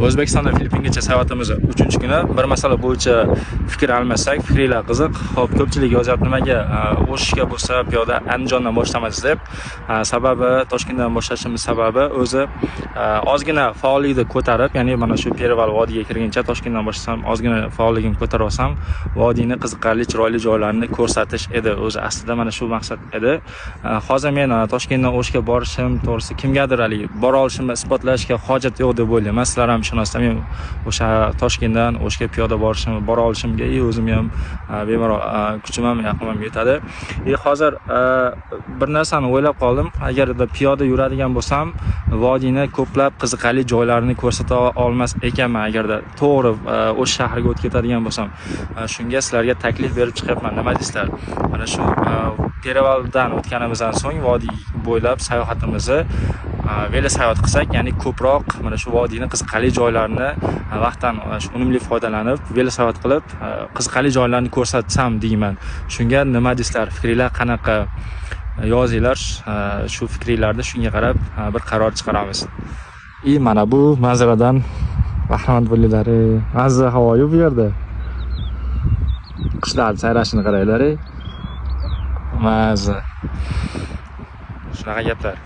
O'zbekistondan Filippingacha sayohatimiz 3-kuni. Bir masala bo'yicha fikr almashsak, fikrlar qiziq. Xo'p, ko'pchilik yozyapti nimaga O'shga bo'lsa piyoda Andijondan boshlamaysiz deb. Sababi Toshkentdan boshlashimiz sababi o'zi ozgina faollikni ko'tarib, ya'ni mana shu Pereval vodiyga kirguncha Toshkentdan boshlasam, ozgina faolligimni ko'tarib olsam, vodiyni qiziqarli, chiroyli joylarini ko'rsatish edi. O'zi aslida mana shu maqsad edi. Hozir men Toshkentdan O'shga borishim to'g'risi kimgadir bora olishimni isbotlashga hojat yo'q deb o'ylayman. Sizlar ham ishonasizlar, men o'sha Toshkentdan O'shga piyoda bora olishimga o'zim ham bemalol kuchim ham yaqin ham yetadi. Hozir bir narsani o'ylab qoldim. Agarda piyoda yuradigan bo'lsam, vodiyni ko'plab qiziqarli joylarini ko'rsata olmas ekanman. Agarda to'g'ri O'sh shahriga o'tib ketadigan bo'lsam, shunga sizlarga taklif berib chiqyapman. Nima deysizlar? Mana shu Perevaldan o'tganimizdan so'ng vodiy bo'ylab sayohatimizni velo sayohat qilsak, ya'ni ko'proq mana shu vodiyni qiziqarli joylarini vaqtdan unumli foydalanib, velo sayohat qilib, qiziqarli joylarni ko'rsatsam deyman. Shunga nima deysizlar? Fikrlar qanaqa? Yozinglar. Shu fikrlarni shunga qarab bir qaror chiqaramiz. Mana bu manzaradan bahramand bo'linglar. Mazza havoyi bu yerda. Qushlar sayrashini qaranglar. Mazza. Shunaqa gaplar.